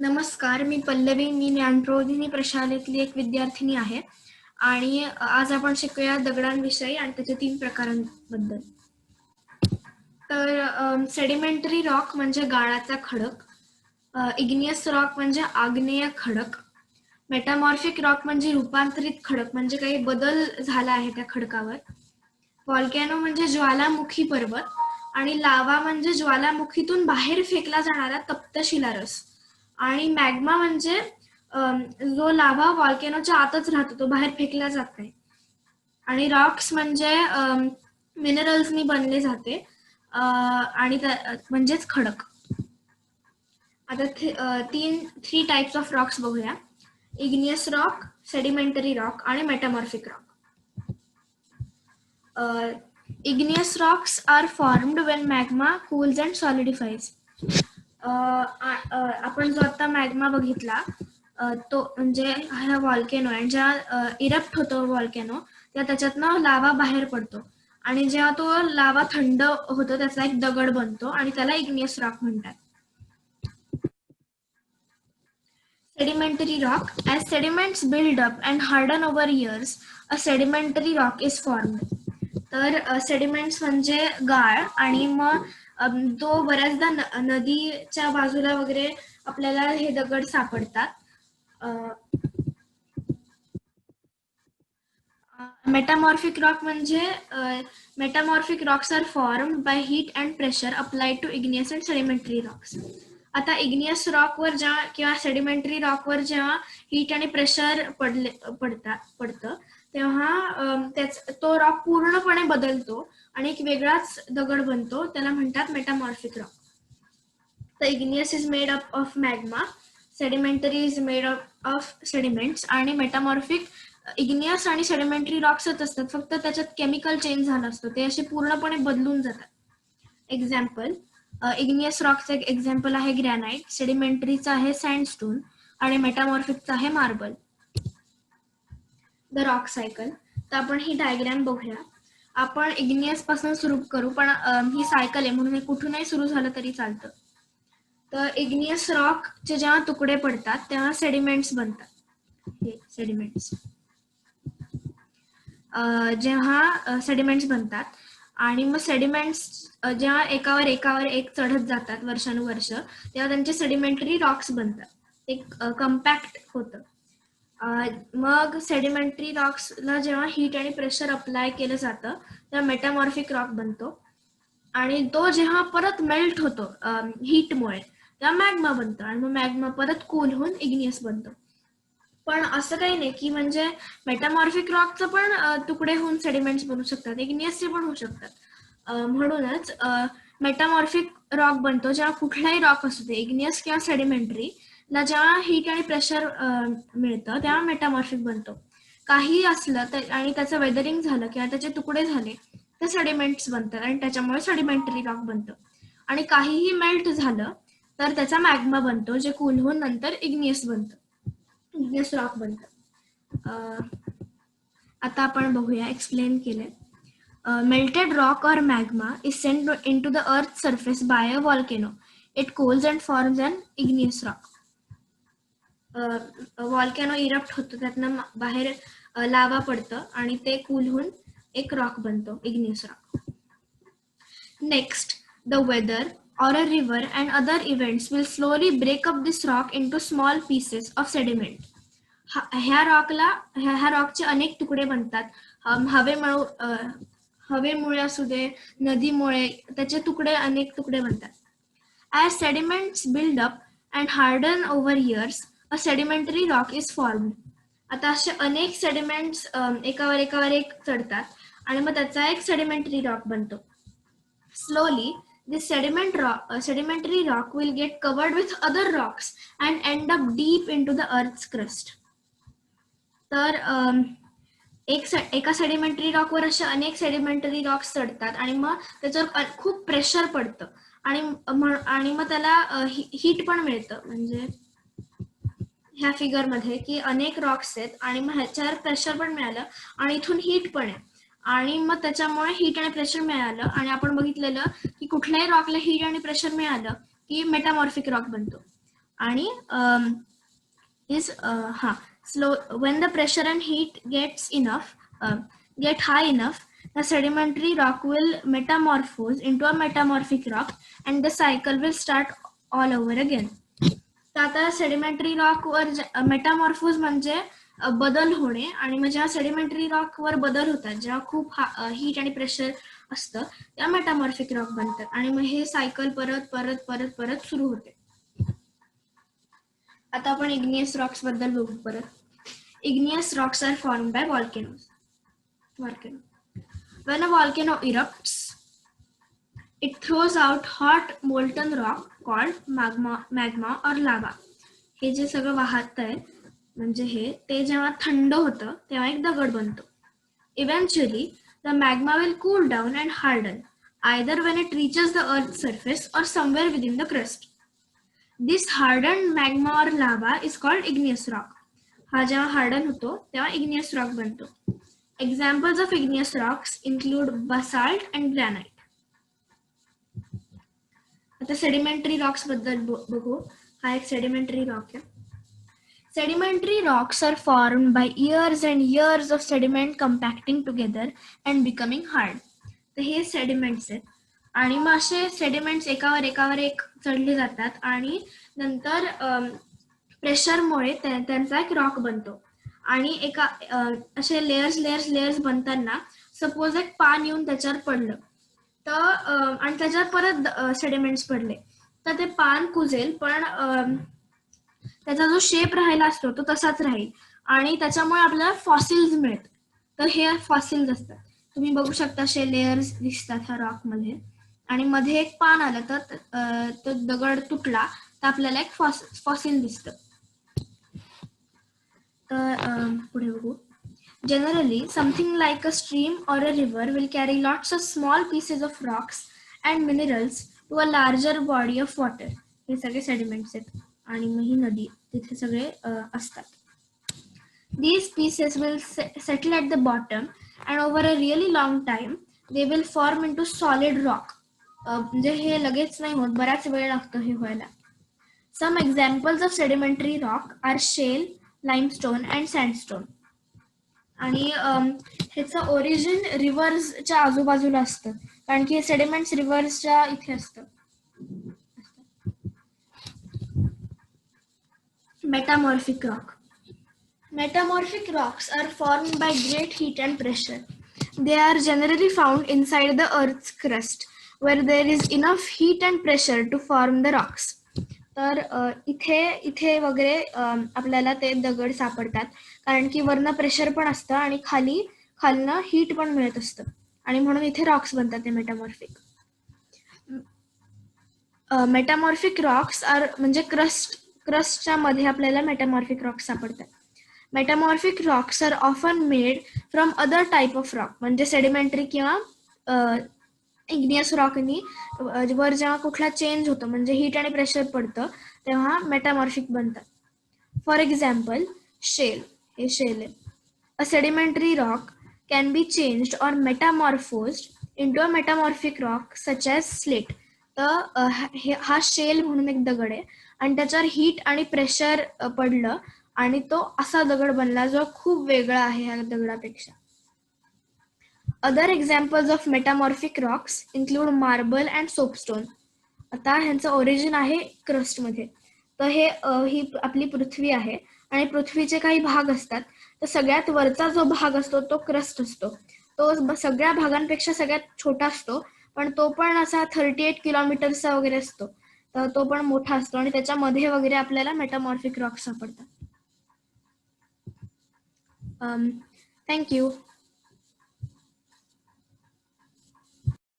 नमस्कार, मी पल्लवी. मी ज्ञानप्रबोधिनी प्रशालेतली एक विद्यार्थिनी आहे आणि आज आपण शिकूया दगडांविषयी आणि त्याच्या 3 प्रकारांबद्दल. तर सेडिमेंटरी रॉक म्हणजे गाळाचा खडक, इग्नियस रॉक म्हणजे आग्नेय खडक, मेटामॉर्फिक रॉक म्हणजे रूपांतरित खडक म्हणजे काही बदल झाला आहे त्या खडकावर, व्हॉल्कॅनो म्हणजे ज्वालामुखी पर्वत आणि लावा म्हणजे ज्वालामुखीतून बाहेर फेकला जाणारा तप्त शिलारस आणि मॅग्मा म्हणजे जो लावा व्हॉल्कॅनोच्या आतच राहतो, तो बाहेर फेकला जात नाही. आणि रॉक्स म्हणजे मिनरल्सनी बनले जाते आणि म्हणजेच खडक. आता 3 टाइप्स ऑफ रॉक्स बघूया. इग्नियस रॉक, सेडिमेंटरी रॉक आणि metamorphic rock. Igneous rocks are formed when magma cools and solidifies. आपण जो आता मॅग्मा बघितला तो म्हणजे हा व्हॉल्कॅनो आहे. जेव्हा इरप्ट होतो व्हॉल्कॅनो तेव्हा त्याच्यातनं लावा बाहेर पडतो आणि जेव्हा तो लावा थंड होतो त्याचा एक दगड बनतो आणि त्याला इग्नियस रॉक म्हणतात. Sedimentary rock. As sediments build up and harden over years, a sedimentary rock is formed. तर सेडिमेंट्स म्हणजे गाळ आणि मग तो बऱ्याचदा नदीच्या बाजूला वगैरे आपल्याला हे दगड सापडतात. मेटामॉर्फिक रॉक म्हणजे metamorphic rocks are formed by heat and pressure applied to igneous and sedimentary rocks. आता इग्नियस रॉकवर जेव्हा किंवा सेडिमेंटरी रॉकवर जेव्हा हीट आणि प्रेशर पडतं तेव्हा तो रॉक पूर्णपणे बदलतो आणि एक वेगळाच दगड बनतो, त्याला म्हणतात मेटामॉर्फिक रॉक. तर igneous is made up of magma, sedimentary is made up of sediments आणि मेटामॉर्फिक इग्नियस आणि सेडिमेंटरी रॉक्सच असतात, फक्त त्याच्यात केमिकल चेंज झाला असतो, ते असे पूर्णपणे बदलून जातात. एक्झाम्पल, इग्नियस रॉकचं एक एक्झाम्पल आहे ग्रॅनाइट, सेडिमेंटरीचा आहे सँडस्टोन आणि मेटामॉर्फिकचा आहे मार्बल. The rock cycle. तर आपण ही डायग्राम बघूया. आपण इग्नियस पासून सुरू करू, पण ही सायकल आहे म्हणून हे कुठूनही सुरू झालं तरी चालतं. तर इग्नियस रॉकचे जेव्हा तुकडे पडतात तेव्हा सेडिमेंट्स बनतात. हे सेडिमेंट्स जेव्हा सेडिमेंट्स बनतात आणि मग सेडिमेंट्स जेव्हा एकावर एक चढत जातात वर्षानुवर्ष तेव्हा त्यांचे सेडिमेंटरी रॉक्स बनतात, एक कम्पॅक्ट होतं. मग सेडिमेंटरी रॉक्सला जेव्हा हीट आणि प्रेशर अप्लाय केलं जातं तेव्हा मेटामॉर्फिक रॉक बनतो आणि तो जेव्हा परत मेल्ट होतो हीटमुळे तेव्हा मॅग्मा बनतो आणि मग मॅग्मा परत कूल होऊन इग्नियस बनतो. पण असं काही नाही की म्हणजे मेटामॉर्फिक रॉकचं पण तुकडे होऊन सेडिमेंट्स बनू शकतात, इग्नियसचे पण होऊ शकतात. म्हणूनच मेटामॉर्फिक रॉक बनतो जेव्हा कुठलाही रॉक असू दे, इग्नियस किंवा सेडिमेंटरी ला जेव्हा हीट आणि प्रेशर मिळतं तेव्हा मेटामॉर्फिक बनतो. काही असलं तर आणि त्याचं वेदरिंग झालं किंवा त्याचे तुकडे झाले तर सेडिमेंट्स बनतात आणि त्याच्यामुळे सेडिमेंटरी रॉक बनतं. आणि काहीही मेल्ट झालं तर त्याचा मॅग्मा बनतो, जे कूल होऊन नंतर इग्नियस बनतं, इग्नियस रॉक बनतं. आता आपण बघूया, एक्सप्लेन केलंय. Melted rock or magma is sent into the earth's surface by a volcano. It cools and forms an igneous rock. Volcano erupt होतो, त्यातनं बाहेर लावा पडतं आणि ते कूल होऊन एक रॉक बनतो, igneous rock. Next, the weather or a river and other events will slowly break up this rock into small pieces of sediment. ह्या रॉकचे अनेक तुकडे बनतात. हवेमुळे असू दे, नदीमुळे त्याचे अनेक तुकडे बनतात. As sediments build up and harden over years, a sedimentary rock is formed. आता असे अनेक सेडिमेंट्स एकावर एक चढतात आणि मग त्याचा एक सेडिमेंटरी रॉक बनतो. Slowly, this sedimentary rock will get covered with other rocks and end up deep into the earth's crust. तर एका सेडिमेंटरी रॉकवर असे अनेक सेडिमेंटरी रॉक्स चढतात आणि मग त्याच्यावर खूप प्रेशर पडतं आणि मग त्याला हीट पण मिळतं. म्हणजे ह्या फिगरमध्ये की अनेक रॉक्स आहेत आणि मग ह्याच्यावर प्रेशर पण मिळालं आणि इथून हीट पण आहे आणि मग त्याच्यामुळे हीट आणि प्रेशर मिळालं आणि आपण बघितलेलं की कुठल्याही रॉकला हीट आणि प्रेशर मिळालं की मेटामॉर्फिक रॉक बनतो. आणि is slow when the pressure and heat get high enough, the sedimentary rock will metamorphose into a metamorphic rock and the cycle will start all over again. तर आता sedimentary rock वर metamorphose म्हणजे बदल होणे, आणि मग जेव्हा सेडिमेंटरी रॉक वर बदल होतात, जेव्हा खूप हीट आणि प्रेशर असतं, तेव्हा मेटामॉर्फिक रॉक बनतात आणि मग हे सायकल परत परत परत परत सुरू होते. आता आपण इग्नियस रॉक्स बद्दल बघू परत. Igneous rocks are formed by volcanoes. When a volcano erupts, it throws out hot molten rock called magma or lava. हे जे सगळं वाहत आहे म्हणजे हे ते जेव्हा थंड होतं तेव्हा एक दगड बनतो. Eventually, the magma will cool down and harden, either when it reaches the earth's surface or somewhere within the crust. This hardened magma or lava is called igneous rock. हा जेव्हा हार्डन होतो तेव्हा इग्नियस रॉक बनतो. Examples of igneous rocks include basalt and granite. आता sedimentary rocks बद्दल बघू. हा एक सेडिमेंटरी रॉक आहे. Sedimentary rocks are formed by years and years of sediment compacting together and becoming hard. तर हे सेडिमेंट्स आहेत आणि मग असे सेडिमेंट्स एकावर एक चढले जातात आणि नंतर प्रेशरमुळे त्यांचा एक रॉक बनतो. आणि एका असे लेयर्स बनताना सपोज एक पान येऊन त्याच्यावर पडलं तर आणि त्याच्यावर परत सेडिमेंट्स पडले तर ते पान कुजेल, पण त्याचा जो शेप राहिला असतो तो तसाच राहील आणि त्याच्यामुळे आपल्याला फॉसिल्स मिळतात. तर हे फॉसिल्स असतात. तुम्ही बघू शकता असे लेयर्स दिसतात ह्या रॉक मध्ये, आणि मध्ये एक पान आलं तर तो दगड तुटला तर आपल्याला एक फॉसिल दिसतं. पुढे बघू. Generally, something like a stream or a river will carry lots of small pieces of rocks and minerals to a larger body of water. हे सगळे सेडिमेंट्स आहेत आणि मग ही नदी तिथे सगळे असतात. These pieces will settle at the bottom and over a really long time they will form into solid rock. म्हणजे हे लगेच नाही होत, बराच वेळ लागतो हे व्हायला. Some examples of sedimentary rock are shale, limestone and sandstone. आणि ह्याचं ओरिजिन रिव्हर्सच्या आजूबाजूला असतं, कारण की सेडिमेंट्स रिव्हर्सच्या इथे असतं. Metamorphic rock. Metamorphic rocks are formed by great heat and pressure. They are generally found inside the Earth's crust, where there is enough heat and pressure to form the rocks. तर इथे वगैरे आपल्याला ते दगड सापडतात, कारण की वरनं प्रेशर पण असतं आणि खालनं हीट पण मिळत असतं आणि म्हणून इथे रॉक्स बनतात ते मेटामॉर्फिक. मेटामॉर्फिक रॉक्स आर म्हणजे क्रस्टच्या मध्ये आपल्याला मेटामॉर्फिक रॉक्स सापडतात. Metamorphic rocks are often made from other type of rock. म्हणजे सेडिमेंटरी किंवा इग्नियस रॉकनी वर जेव्हा कुठला चेंज होतो म्हणजे हीट आणि प्रेशर पडतं तेव्हा मेटामॉर्फिक बनतात. For example shale. हे शेल आहे. A sedimentary rock can be changed और metamorphosed into a metamorphic rock such as slate. तर हा शेल म्हणून एक दगड आहे आणि त्याच्यावर हीट आणि प्रेशर पडलं आणि तो असा दगड बनला जो खूप वेगळा आहे ह्या दगडापेक्षा. Other examples of metamorphic rocks include marble and soapstone. आता ह्यांचं ओरिजिन आहे क्रस्ट मध्ये. तर ही आपली पृथ्वी आहे आणि पृथ्वीचे काही भाग असतात, तर सगळ्यात वरचा जो भाग असतो तो क्रस्ट असतो. तो सगळ्या भागांपेक्षा सगळ्यात छोटा असतो, पण तो पण असा 38 किलोमीटरचा वगैरे असतो, तर तो पण मोठा असतो आणि त्याच्यामध्ये वगैरे आपल्याला मेटामॉर्फिक रॉक्स सापडतात. थँक्यू.